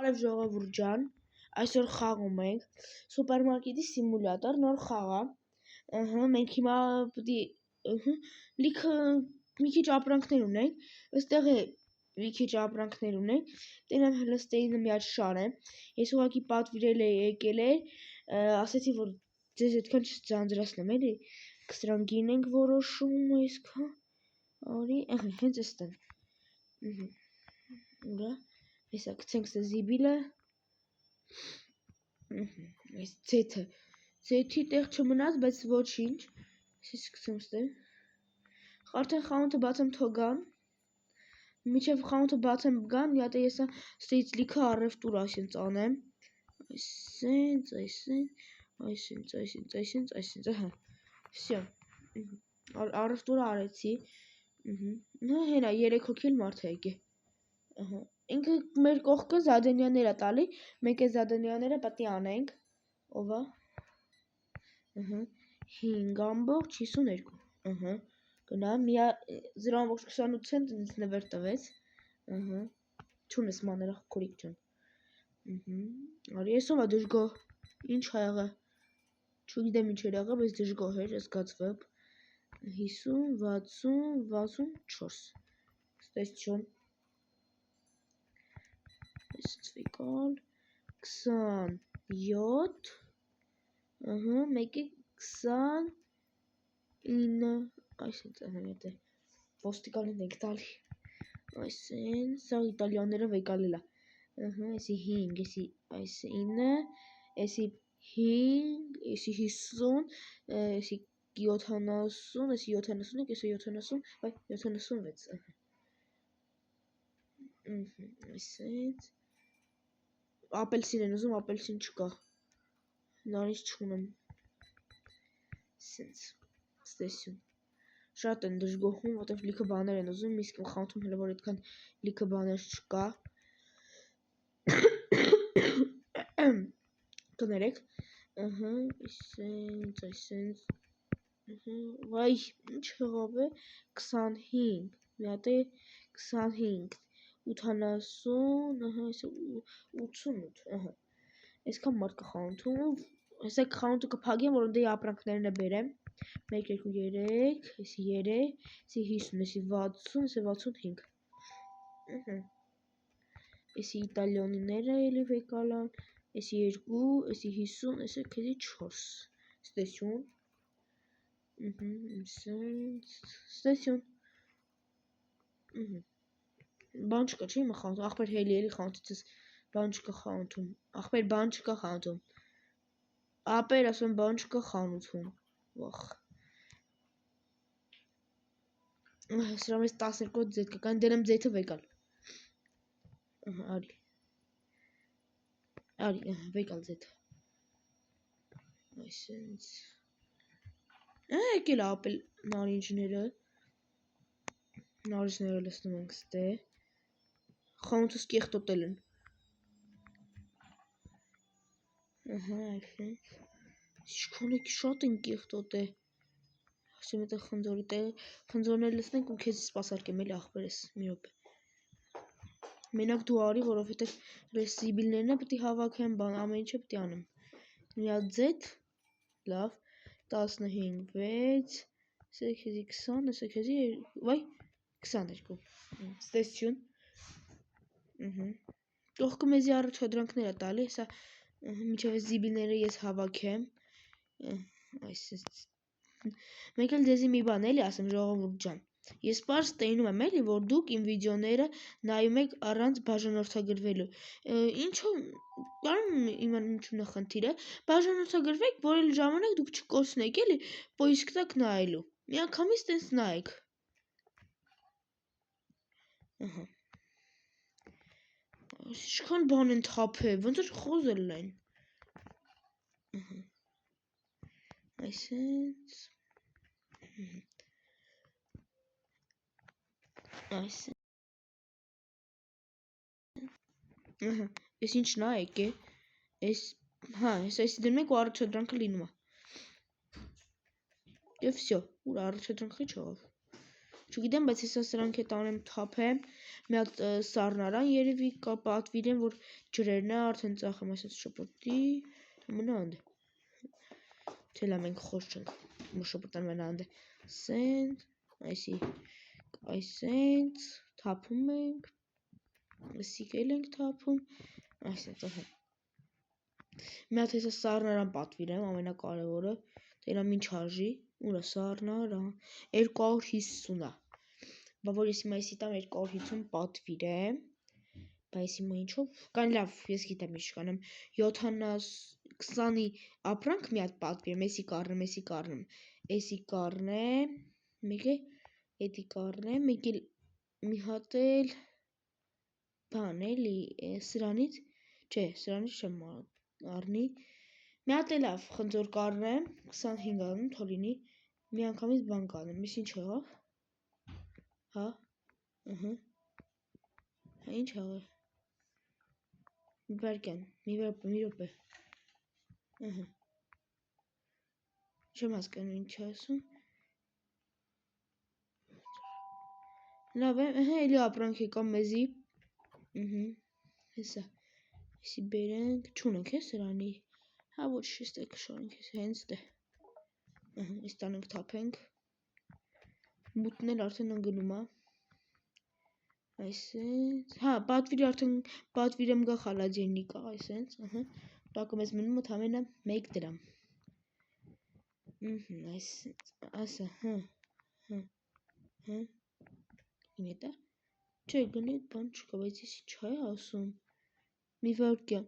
Բարև ժողովուրդ ջան, այսօր խաղում ենք սուպերմարկետի սիմուլյատոր նոր խաղ է։ Մենք հիմա պետք է լիքը մի քիչ ապրանքներ ունենք, այստեղ է մի քիչ ապրանքներ ունենք։ Տենամ հլստեինը մի հատ շար է։ Ես ուղղակի պատվիրել էի եկել էր, ասեցի որ ձեզ այդքան չձանձրացնեմ, էլի։ Սրան գին ենք որոշում այսքան։ Արի, հենց էստեն։ Ուրա Հեսա գցենք սա զիբիլը, այս ձեթի տեղ չմնաց, բայց ոչինչ, ես գցեմ ստեղ, արդեն խանութը բացեմ թողան, միջև խանութը բացեմ գան, մի հատ է եսա ստեից լիքը առևտուր այսինց անեմ, այսինց, վսյո, առևտուրը արեցի, հենա 3 հոգի էլ մարդ է եկե, ինքը մեր կողքը զադենյաներ է տալի, մենք է զադենյաները պետք է անենք, ով է, 5.52, գնամ, 0.28 ցենտ ինձ նվեր տվեց, չունես մաներա քորիկ ջան, արի ես ով է դժգոհ, ինչ է եղը, չգիտեմ ինչ էր եղը, բայց դժգոհ էր, զգացվებ, 50, 60, 64, ստեսություն, Սվիկալ 27 մեկը 29 այսինց է ոստիկանին ենք տալի այսինց սա իտալիաները վեկալել է էսի 5 էսի 9 էսի 5 էսի 50 էսի 70 էսի 71 էսի 70 վայ 76 այսինց ապելսին են ուզում, ապելսին չկա, նարինջ չունեմ, սենց, ստեսյուն, շատ են դժգոհում, ոտև լիքը բաներ են ուզում, իսկ իմ խանութում հլը որ այդքան լիքը բաներ չկա, կներեք, այսենց, վայ, ինչ հղավ է, 25, մի հատ է 25, 80, 88, այսքան մարդ կա խանութում, հեսակ խանութը կփագեմ, որ ընդեի ապրանքներն է բերեմ, 1, 2, 3, էսի 3, էսի 50, էսի 60, էսի 65, էսի իտալիոնիները էլի վեկալան, էսի 2, էսի 50, էսի կեզի 4, ստեսյուն, ստեսյուն, բան չկա չի իմը խանութում, ախպեր հելի էլի խանութիցս բան չկա խանութում, ախպեր բան չկա խանութում, ապեր ասում բան չկա խանութում, վախ, սրա մեզ 12 ձետ կա, կան դենեմ ձեթը վեկալ, արի, վեկալ ձեթը, այսինց, եկել ապել նարինջները, նարինջները լսնում ենք ստե, խանութս կեղտոտել են, այսինց, շքոնեք շատ են կեղտոտ է, ասեմ էտը խնձորի տեղը, խնձորներ լսնենք ու կեզ սպասարկեմ էլի ախպերես, մի ոպ է, մենակ դու արի, որովհետև ռեսիբիլներն է պտի հավաքեմ, ամեն ինչ է պտի անեմ, մի հատ ձետ, լավ, 15, 6, սա քեզի 20, սա քեզի, վայ, 22, ստեսյուն, կողքը մեզի առաջադրանքներ է տալի, հեսա միջև զիբիները ես հավաքեմ, այսինց, մեկ էլ դեզի մի բան էլի ասեմ ժողովուրդ ջան, ես պարզ տենում եմ էլի, որ դուք իմ վիդեոները նայում եք առանց բաժանորդագրվելու, ինչով, կարում իման ինչում է խնդիրը, բաժանորդագրվեք, որ էլ ժամանակ դուք չկորցնեք էլի, պոիսկ տակ նայելու, մի անգամից տենց նայեք, Շքան բան են թափե, ոնց որ խոզել են, այսինց, ես ինչ նայեք է, ես այսի դնում եք ու առաջադրանքը լինում է, և վսյո, ուր առաջադրանքը չողով, Չգիտեմ, բայց հեսա սրանք հետ անեմ թափեմ, մի հատ սառնարան երևի կա պատվիրեմ, որ ջրերն է արդեն ծախեմ, այսպես շպրտի, մնա անդե։ Թելա մենք խոշ չենք, շպրտան մնա անդե։ Սենց, այսենց, թափում ենք, սիկել ենք թափում, այսենց, ահա։ Մի հատ հեսա սառնարան պատվիրեմ, ամենակարևորը, տերա ինչ արժի, ուրա սառնարան, 250 է, բա որ ես հիմա եսի տամ 250 պատվիրեմ, բա ես հիմա ինչով, կան լավ, ես գիտեմ ինչ կանեմ, 20-ի ապրանք մի հատ պատվիրեմ, եսի կառնեմ, եսի կառնեմ, մեկ է, էդի կառնեմ, մեկ էլ մի հատ էլ, բան էլի, սրանից, չէ, սրանից չեմ առնի, մի հատ է լավ, խնձոր կառնեմ, 25 անում, թորինի, մի անգամից բան կանեմ, ես ինչ եղավ, հա, ինչ եղավ, մի վարկյան, մի րոպե, չեմ հասկանում ինչ ասում, լավ է, էլի ապրանք եկա մեզի, հեսա, եսի բերենք, չունենք է սրանի, հա ոչ շեստը կշարենք ես հենց դե, ես տանենք թափենք, մութն էլ արդեն ընգնում է, այսենց, հա պատվիրեմ գա խալաջեննիկա, այսենց, տակը մեզ մնում է թամենը 1 դրամ, այսենց, ասա, գնետա, չէ գնետ բան չկա, բայց ես ինչ հայ ասում, մի վարկյան,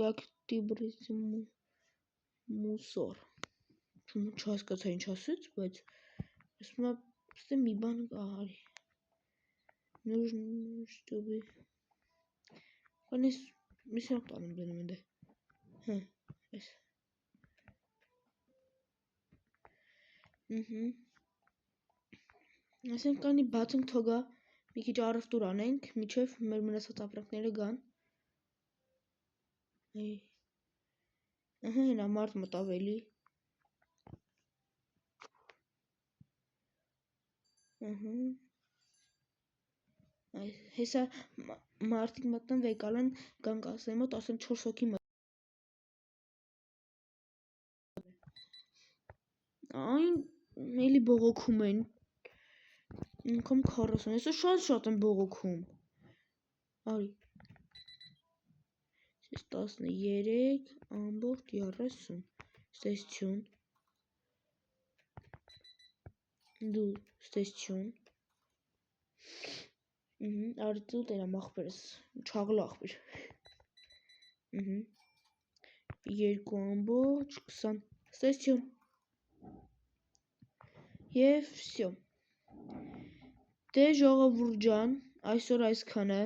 կակտիբրիզի մուսոր, չհասկացա ինչ ասեց, բայց ասում է մի բան արի, нужно, чтобы, բան ես սրանք տանում դնում են դե, ես, ասենք կանի բացենք թոգա, մի քիչ առևտուր անենք, միջև մեր մնացած ապրանքները գան, հենա մարդ մտավ էլի, հեսա մարդիկ մտնան վեկալան գանք ասեմ մոտ, ասեմ 4 հոգի մտ, այն էլի բողոքում են, ինքամ 40, այսօր շատ են բողոքում, արի, ես 13 ամբողջ 30, ստեսություն, դու ստեսություն, արդու տենամ աղբերս, չաղլը աղբեր, 2 ամբողջ 20, ստեսություն, և վսյո, դե ժողովուրդ ջան, այսօր այսքանը,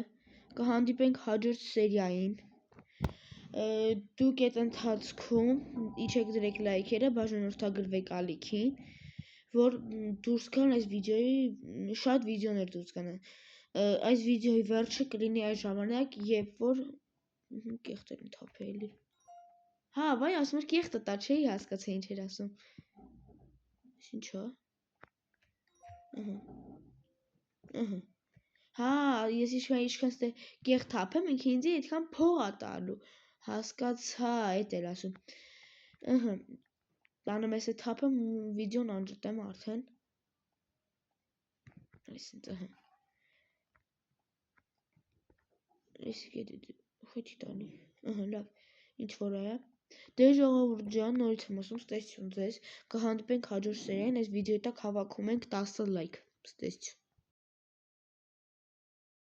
կհանդիպենք հաջորդ սերիային, դուք այդ ընթացքում իջեք դրեք լայքերը, բաժանորդագրվեք ալիքին, որ դուրս գան այս վիդեոյի, շատ վիդեոներ դուրս գան, այս վիդեոյի վերջը կլինի այս ժամանակ, երբ որ, կեղտեր են թափելի, հա, վայ ասում էր կեղտը տա, չէի հասկացա ինչ էր ասում, ինչա, հա, ես ինչքան ստե կեղ թափեմ, ինքը ինձի այդքան փող ա տալու, հասկացա, էդ էր ասում, տանեմ ես է թափեմ, վիդեոն անջտեմ արդեն, այսինց, ես խեչի տանի, լավ, ինչ որ այա, դե ժողովուրդ ջան, նորից եմ ասում, ստեսություն ձեզ, կհանդիպենք հաջորդ սերիային, այս վիդեոյի տակ հավաքում ենք 10 լայք, ստեսություն։